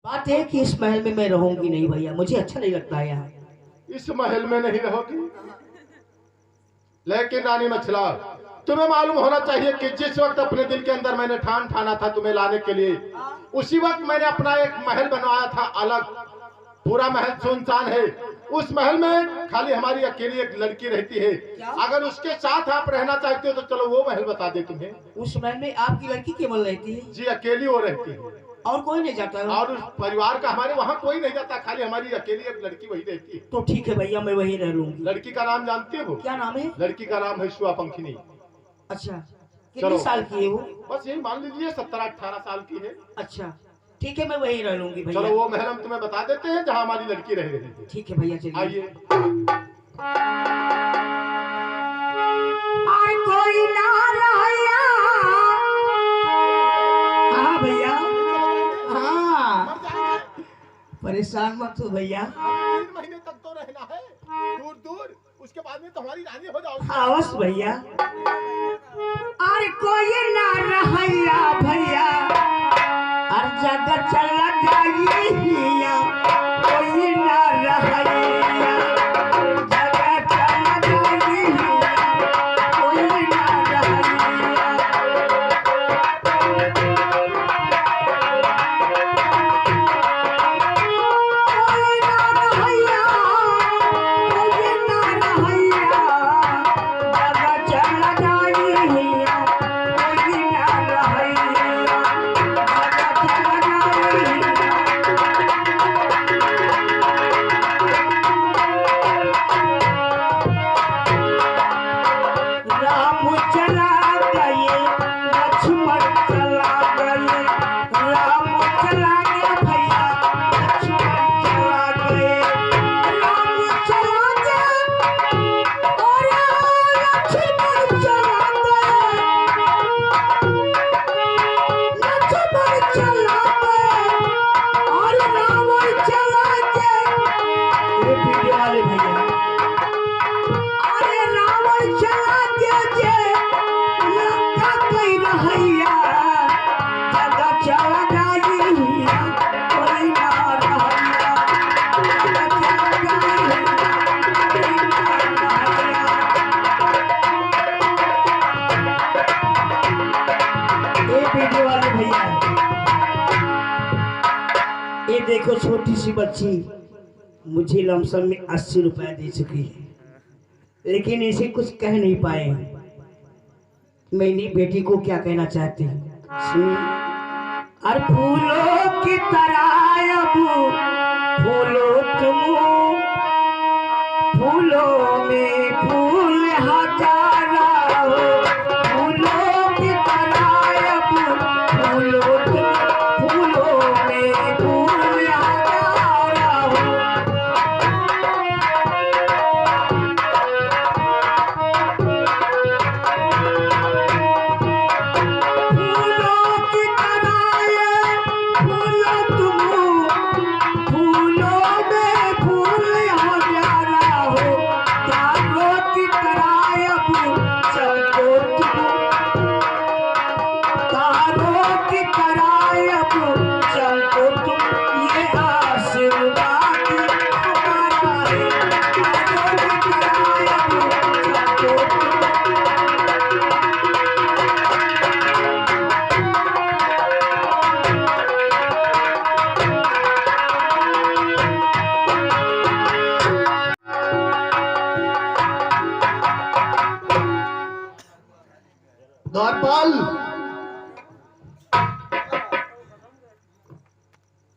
बात है कि इस महल में मैं रहूंगी नहीं भैया, मुझे अच्छा नहीं लगता है यहाँ। इस महल में नहीं रहोगी, लेकिन रानी मछला, तुम्हें मालूम होना चाहिए कि जिस वक्त अपने दिल के अंदर मैंने ठाना था तुम्हें लाने के लिए, उसी वक्त मैंने अपना एक महल बनवाया था अलग। पूरा महल सुनसान है। उस महल में खाली हमारी अकेली एक लड़की रहती है। अगर उसके साथ आप रहना चाहते हो तो चलो वो महल बता दे तुम्हें। उस महल में आपकी लड़की केवल रहती है? जी, अकेली वो रहती है और कोई नहीं जाता है? और उस परिवार का हमारे वहाँ कोई नहीं जाता, खाली हमारी अकेली एक लड़की वही रहती है। तो ठीक है भैया, मैं वही रह लूंगी। लड़की का नाम जानते हो? क्या नाम है? लड़की का नाम है शुआपंखिनी। अच्छा, कितने साल की है वो? बस यही मान लीजिए 17-18 साल की है। अच्छा ठीक है, मैं वही रह लूंगी भैया। चलो वो महल हम तुम्हें बता देते हैं जहाँ हमारी लड़की रह रही है। ठीक है भैया, चलिए। आइए। कोई ना रहा। हाँ भैया, हाँ, परेशान मत हो भैया। 3 महीने तक तो रहना है दूर दूर, उसके बाद में तुम्हारी रानी हो जाओगी। अवश्य भैया। अरे कोई ना रहा भैया, हर जगह चला जाइए, कोई ना रहा, जगह चला जाइए, कोई ना रहा। ये देखो, छोटी सी बच्ची मुझे लमसम में 80 रुपए दे चुकी है, लेकिन इसे कुछ कह नहीं पाए। मेरी बेटी को क्या कहना चाहती है, सुनिए। अरे फूलों की तरह अब फूलो तुम, फूलों में फूल हजारा हो, फूलों की तरह अब फूलो तुम, फूलों में फूल हजारा हो। फूलों की तरह फूलो तुम, फूलों में फूल हजारा हो, तारों की तरह अब चमको तुम, तारों की तरह अब चमको तुम, ये आशीर्वाद हमारा है, तारों की तरह अब चमको तुम। द्वारपाल,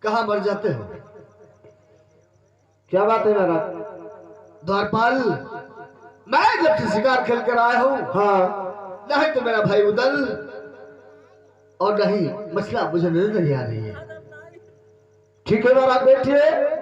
कहाँ मर जाते हो? क्या बात है महाराज? द्वारपाल, मैं जब से शिकार खेल कर आया हूँ, हाँ, नहीं तो मेरा भाई उदल और नहीं मछला मुझे नजर नहीं आ रही है। ठीक है महाराज, बैठिए।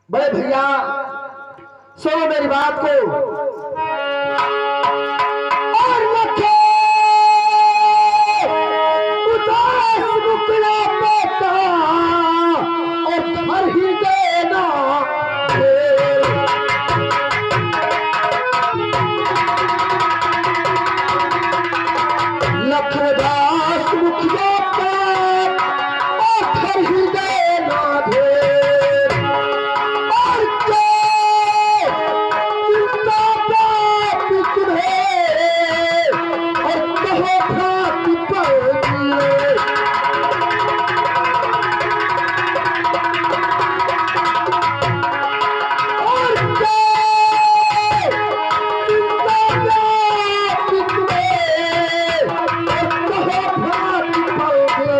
बड़े भैया सुनो मेरी बात को। और रखे उदास मुकड़ा पेटा और हर ही देना लखदास मुखिया पाथर ही देना ढेर और जो चिंता पाप तुम्हें और कहो भात पर दिए और जो चिंता पाप तुम्हें और कहो भात पर दिए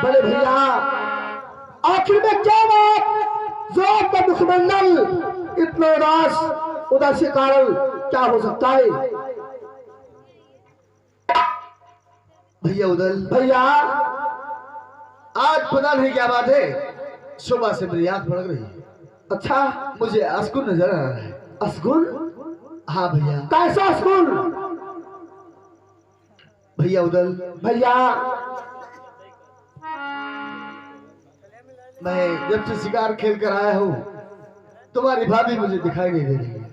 बड़े भैया आखिर में क्या बात जो आपका मुखमंडल इतना उदास के कारण क्या हो सकता है भैया उदल, भैया? आज पता नहीं क्या बात है, सुबह से मेरी आंख भड़क रही है। अच्छा, मुझे अस्कुन नजर आ रहा है। असगुन? हाँ भैया। कैसा असगुन? भैया उदल, भैया मैं जब से शिकार खेल कर आया हूँ तुम्हारी भाभी मुझे दिखाई नहीं दे रही है।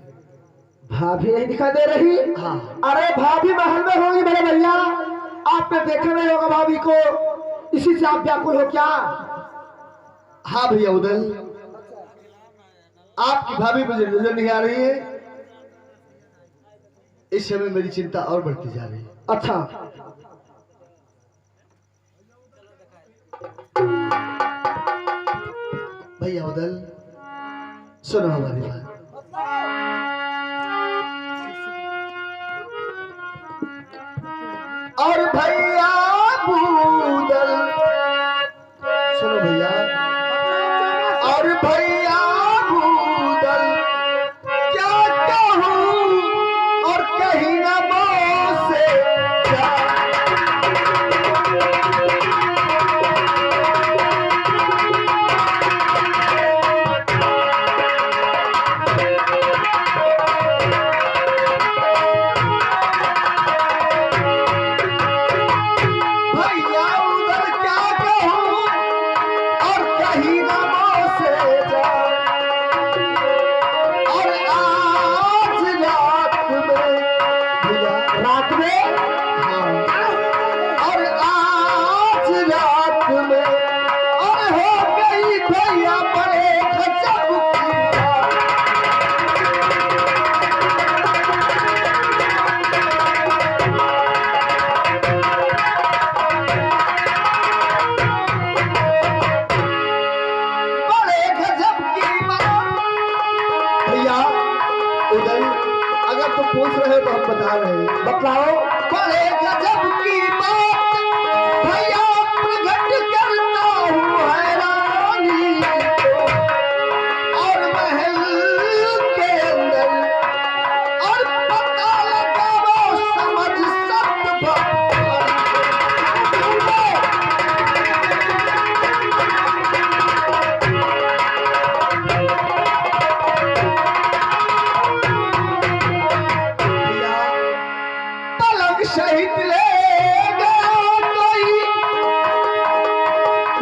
भाभी नहीं दिखाई दे रही? हाँ। अरे भाभी महल में होगी मेरे भैया, आपने देखा नहीं होगा भाभी को, इसी से आप व्याकुल हो क्या? हाँ भैया उदल, आपकी भाभी मुझे नजर नहीं आ रही है। इस समय मेरी चिंता और बढ़ती जा रही है। अच्छा, भैया उदल, सुनो हमारी बात। और भैया बूदल, सुनो भैया, और भैया बूदल, क्या कहूँ और कहीं ना मुँह से जा। भैया उधर क्या कहूँ और कहीं ना मुँह से जा। और आज रात में भैया, रात में? हाँ, और आज रात में और हो गई भैया बड़े गजब की बात। बड़े गजब की बात। भैया उदल, अगर तुम पूछ रहे हो तो हम बता रहे हैं। बतलाओ। बड़े गजब की बात भैया प्रकट करता हूँ हैरानी को। और महल के अंदर और पता लगाओ समझ सत भगवान को। भैया, पलंग शहीद ले गया कोई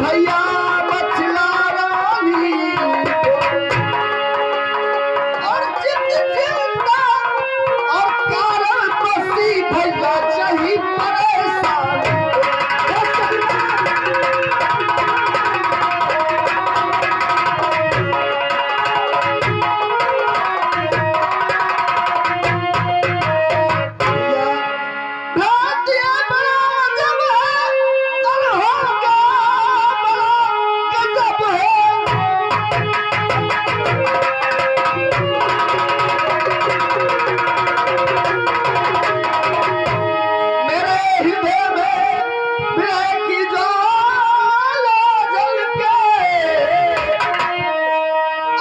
भैया बचला रानी को। और जित जिंदा और कारण बसी भैया चाहिए परेशानी को। भैया, भाटिया बड़ा गजब है और होगा बड़ा गजब है। मेरे हृदय में विरह की ज्वाला जल के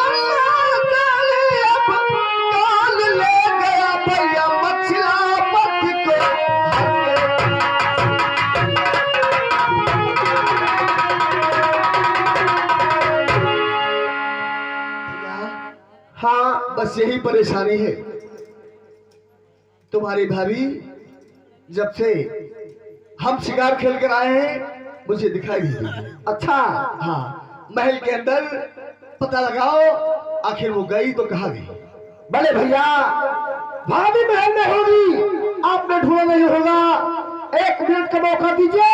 अल्लाह ताले अब काल ले गया भैया मछला पथ को हर भैया, हाँ, बस यही परेशानी है। तुम्हारी भाभी जब से हम शिकार खेल कर आए हैं मुझे दिखाई नहीं दी। अच्छा, हाँ, महल के अंदर पता लगाओ आखिर वो गई तो कहाँ गई। भले भैया, भाभी महल में होगी, आपने ढूंढा नहीं होगा। 1 मिनट का मौका दीजिए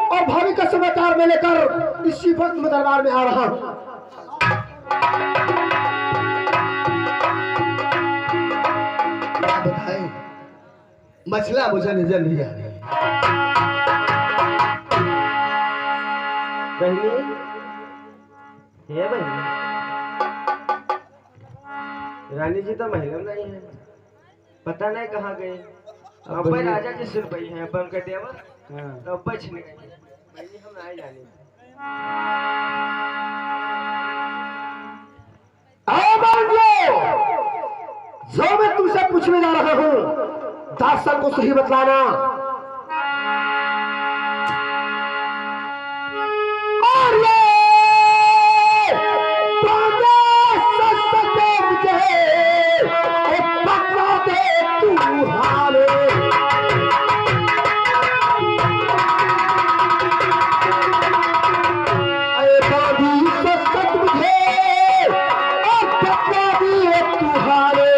और भाभी का समाचार मैं लेकर इसी वक्त मैं दरबार में आ रहा हूँ। क्या बताएं, मछला मुझे नजर नहीं आ रही। बहनी, ये बहनी, रानी जी तो महल में नहीं है, पता नहीं कहाँ गए। अब राजा जी सुन पाई है, अपन के देवर तो बच नहीं गए। बहनी हम नहीं जाने। आओ बांग्लो, जो मैं तुमसे पूछने जा रहा हूँ दासन को सही बतलाना। और ये बांगे सच मुझे बतला दे तू हाले। अरे बांगी सच मुझे बतला दे तू हाले।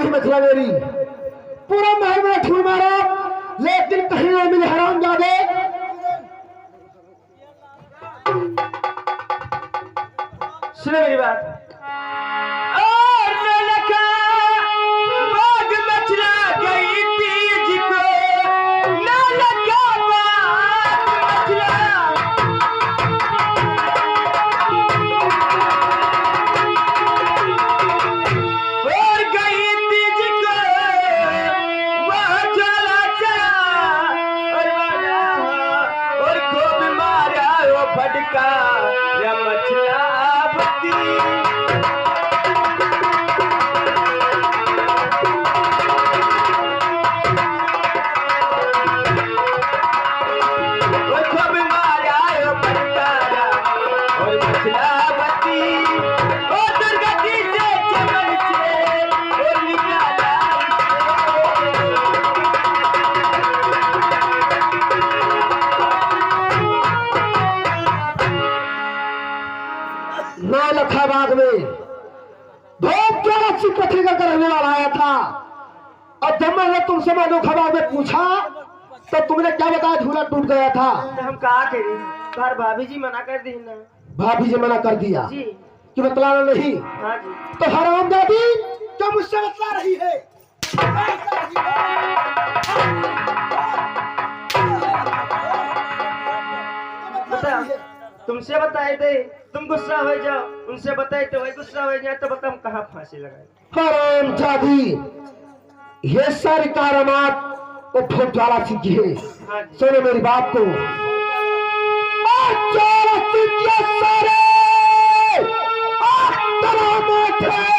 मछला मेरी पूरा महल में ढूंढ मारा लेकिन कहीं नहीं मिले। हरामजादे, सुनो मेरी बात। लखाबाग में धूप ज्यादा चिपटी करके रहने वाला आया था और जब मैंने तुमसे लखाबाग में पूछा तो तुमने क्या बताया? झूला टूट गया था। हम कहा करें, पर भाभी जी मना कर दी ना। भाभी जी मना कर दिया जी कि बतलाना नहीं। हाँ जी। तो हरामजादी क्या मुझसे बतला रही है? बता, तुमसे बताए थे तुम गुस्सा हो जाओ, उनसे बताए तो वही गुस्सा हो जाए, तो बता हम कहाँ फांसी लगाए? हरामजादी, ये सारी कारामात वो फूट ज्वाला सिंह की है। हाँ जी। सुनो मेरी बात को। ज्वाला सिंह के सारे करामात है,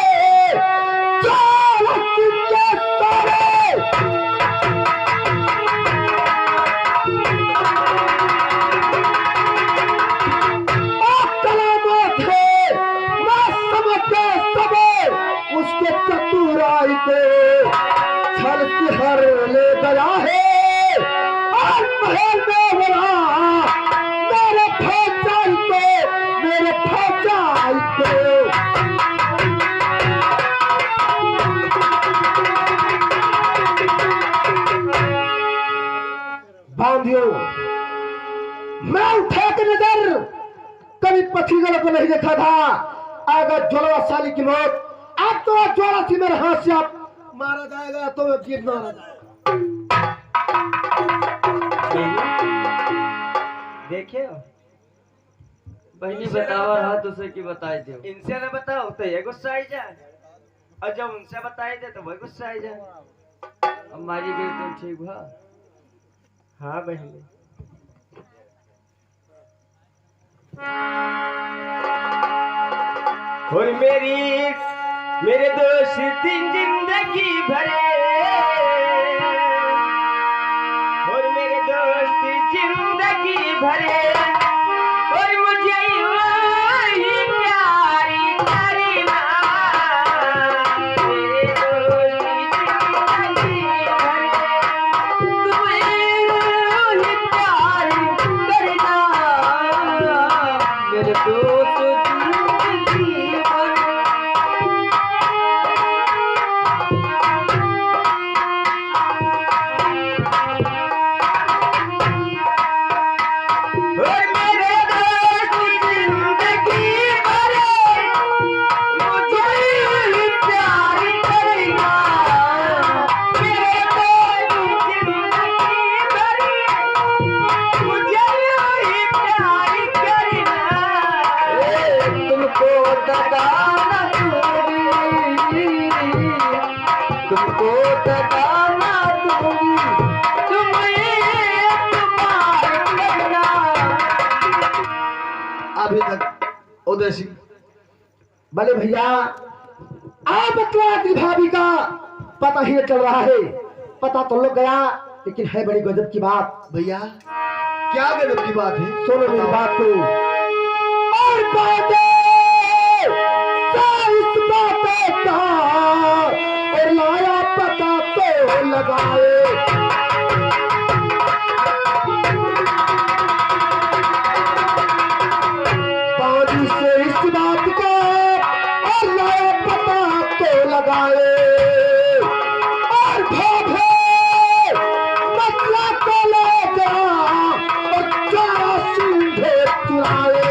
ज्वाला सिंह के सारे करामात है। मैं समझते सबे उसके चतुराई को छल सिहर ले गया है और महल में बना मेरे फौजाई को, मेरे फौजाई को। दियो, मैं उठा के नजर कभी पथिगल को नहीं देखा था। अगर ज्वाला साली की मौत अब तो ज्वाला सी मेरे हाथ से आप मारा जाएगा तो जीत मारा जाएगा। देखे बहनी बतावा हाथ उसे की बताई दो। इनसे ना बताओ तो ये गुस्सा आई जाए, और जब उनसे बताई दे तो वही गुस्सा आई जाए। अब मारी गई तो ठीक हुआ। हाँ बहनी, और मेरे दोस्त जिंदगी भरे, और मेरे दोस्त जिंदगी भरे, और मुझे वही प्यारी करना। मेरे दोस्त जिंदगी भरे, तुम्हें वही प्यारी करना। मेरे दोस्त जिंदगी भरे। अभी तक उदय सिंह भले भैया आप बतला भाभी का पता ही नहीं चल रहा है। पता तो लग गया, लेकिन है बड़ी गजब की बात। भैया क्या गजब की बात है? सुनो मेरी बात को। और बातें इस बातें का और लाया पता तो लगाए। पानी से इस बात का और लाया पता तो लगाए। और भाभे मसला को ले जा और चारा सीधे चुराए।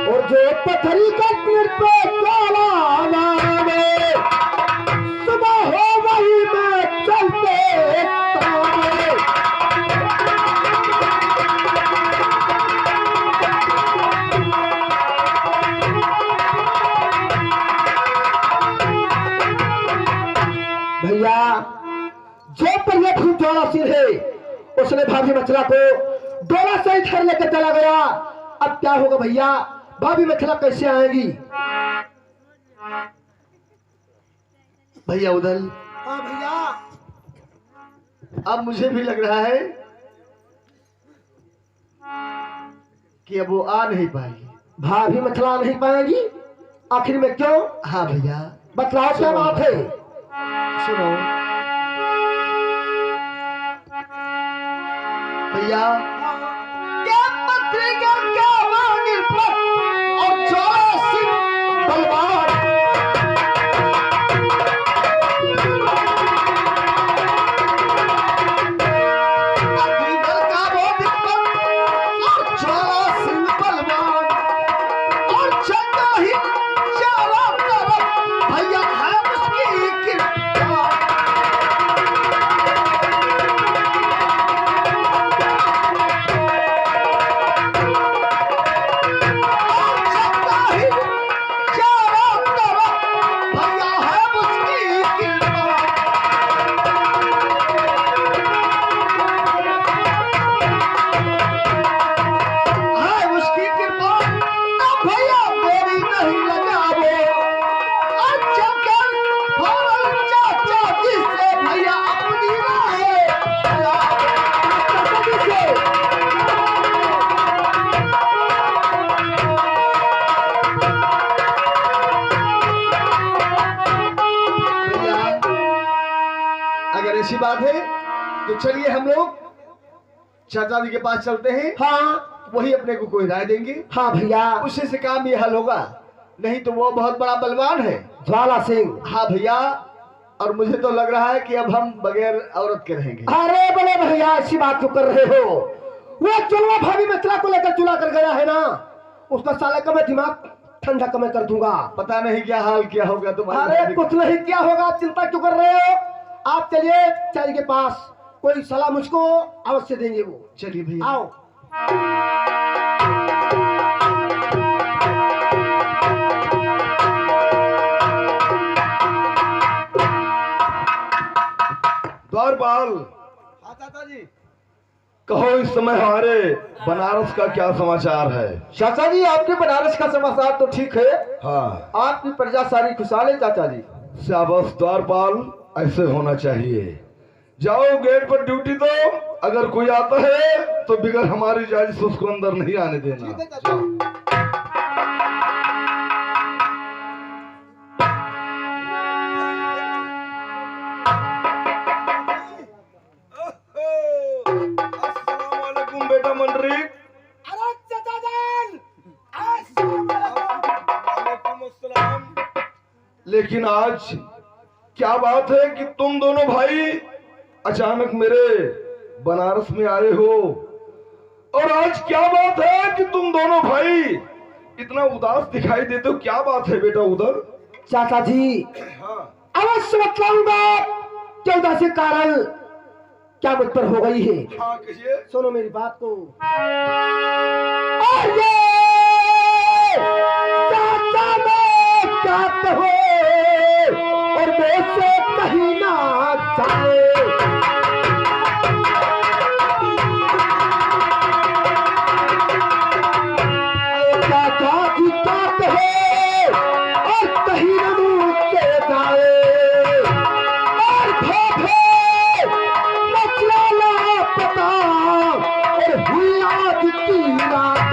और जो पथरी का पेड़ पे काला नामे, सुबह हो वही में चलते तामे। भैया जो पर फूट डोला सिर है, उसने भाभी मछला को डोला से इधर लेकर चला गया। अब क्या होगा भैया, भाभी मछला कैसे आएगी? भैया उदल, हाँ भैया, अब मुझे भी लग रहा है कि अब वो आ नहीं पाएगी। भाभी मछला नहीं पाएगी? आखिर में क्यों? हाँ भैया, बतलाओ क्या बात है? सुनो भैया, क्या पत्रिका क्या वांगिर पर और ज्वाला सिंह बलवान। अग्निदल का वो विपत और ज्वाला सिंह बलवान और चंदा ही चारों तरफ भैया है उसकी कृपा। अगर ऐसी बात है तो चलिए हम लोग चाचा जी के पास चलते हैं। हाँ वही अपने को कोई राय देंगे, हाँ भैया, उसी से काम ये हल होगा। नहीं तो वो बहुत बड़ा बलवान है ज्वाला सिंह। हाँ भैया, और मुझे तो लग रहा है कि अब हम बगैर औरत के रहेंगे। अरे बड़े भैया ऐसी बात क्यों कर रहे हो? वो चुलवा भाभी मित्रा को लेकर चुला कर गया है ना, उसका साले का मैं दिमाग ठंडा कम कर दूंगा। पता नहीं क्या हाल क्या होगा तुम्हारे। अरे कुछ नहीं क्या होगा, आप चिंता क्यों कर रहे हो? आप चलिए चाय के पास, कोई सलाह मुझको अवश्य देंगे वो। चलिए भैया। आओ। द्वारपाल, हाँ चाचा जी। कहो इस समय हमारे बनारस का क्या समाचार है? चाचा जी आपके बनारस का समाचार तो ठीक है, हाँ, आपकी प्रजा सारी खुशहाल है चाचा जी। शाबाश द्वारपाल, ऐसे होना चाहिए। जाओ गेट पर ड्यूटी दो, अगर कोई आता है तो बिगर हमारी इजाजत से उसको अंदर नहीं आने देना। अस्सलामुअलैकुम बेटा मंडरी। अरे चाचा जान, वालेकुम अस्सलाम। लेकिन आज क्या बात है कि तुम दोनों भाई अचानक मेरे बनारस में आए हो? और आज क्या बात है कि तुम दोनों भाई इतना उदास दिखाई देते हो? क्या बात है बेटा उधर? चाचा जी अवश्य बतलाऊंगा क्या उदासी कारण क्या मुझ पर हो गई है। हाँ कहिए। सुनो मेरी बात को। चाचा मैं क्या कहूं और मुझसे कहीं ना जाए। चाचा जी क्या कहे और कहीं ना मुझसे जाए। और भोभे मचला लापता और हुई आज की रात।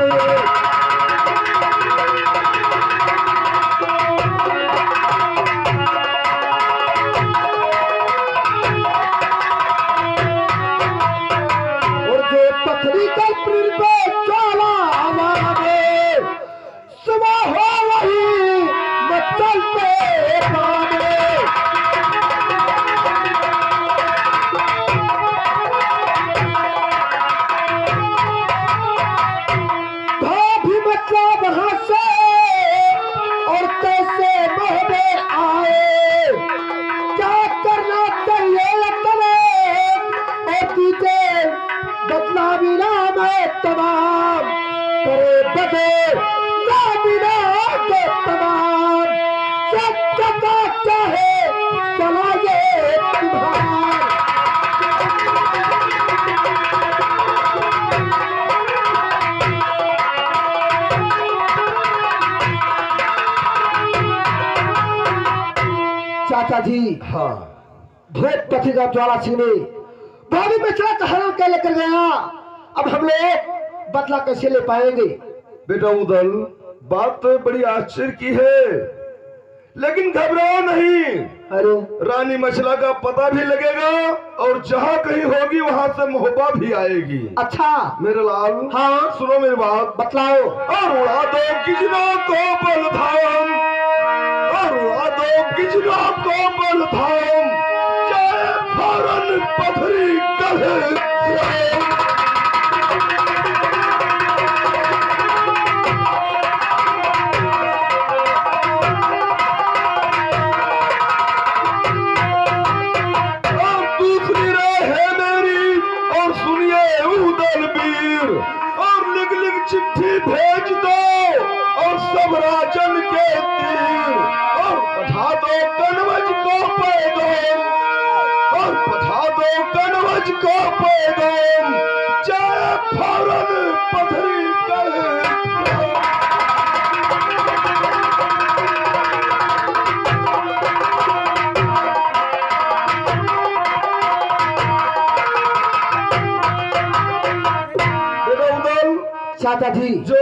और जो पथरी का पृथ्वी चला हमारे सुबह हो वही मचलते पाने। भाभी बच्चा वहां से और कैसे मोहबे आए। क्या करना चाहिए तुम्हें और तुझे बदला बिना मैं तमाम करे बदे ना बिना के तमाम। सच्चा चाहे चला ये तुम्हारा। चाचा जी हाँ भूत पति का ज्वाला सिंह ने भाभी मिश्रा का हरण क्या लेकर गया। अब हम लोग बदला कैसे ले पाएंगे? बेटा उदल, बात तो बड़ी आश्चर्य की है, लेकिन घबराओ नहीं। अरे रानी मछला का पता भी लगेगा और जहाँ कहीं होगी वहाँ से मोहब्बा भी आएगी। अच्छा मेरे लाल, हाँ सुनो मेरी बात। बतलाओ। और उड़ा दो किजनों को बलधाम, और उड़ा दो किजनों को बलधाम, चाहे फौरन पथरी कहे। दूसरी राय है मेरी, और सुनिए उदल वीर, और लिख लिख चिट्ठी भेज दो और सब राजन के तीर, और पठा दो कनवज को पैगाम, और पठा दो कनवज को पैगाम, चाहे फौरन पथरी करे। चाचा जी जो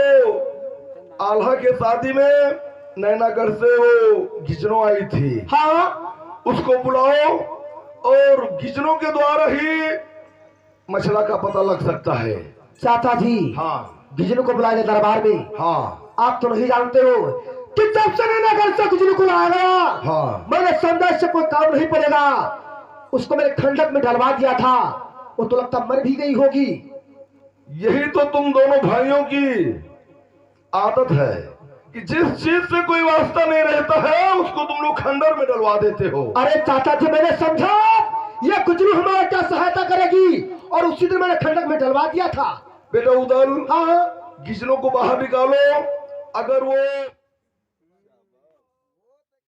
आल्हा के शादी में नैनागढ़ से वो घिचनो आई थी, हाँ उसको बुलाओ और घिचनो के द्वारा ही मछला का पता लग सकता है। चाचा जी हाँ गिजनू को बुलाया दरबार में। हाँ आप तो नहीं जानते हो कि जब से मैंने घर से गिजनू को लाया गया, हाँ मैंने समझा इससे कोई काम नहीं पड़ेगा। उसको मैंने खंडक में डलवा दिया था, वो तो लगता मर भी गई होगी। यही तो तुम दोनों भाइयों की आदत है कि जिस चीज से कोई वास्ता नहीं रहता है उसको तुम लोग खंडर में डलवा देते हो। अरे चाचा जी, मैंने समझा ये गुजरू हमारा क्या सहायता करेगी, और उसी दिन मैंने खंडक में डलवा दिया था। बेटा उदल, हाँ गिजनों को बाहर निकालो। अगर वो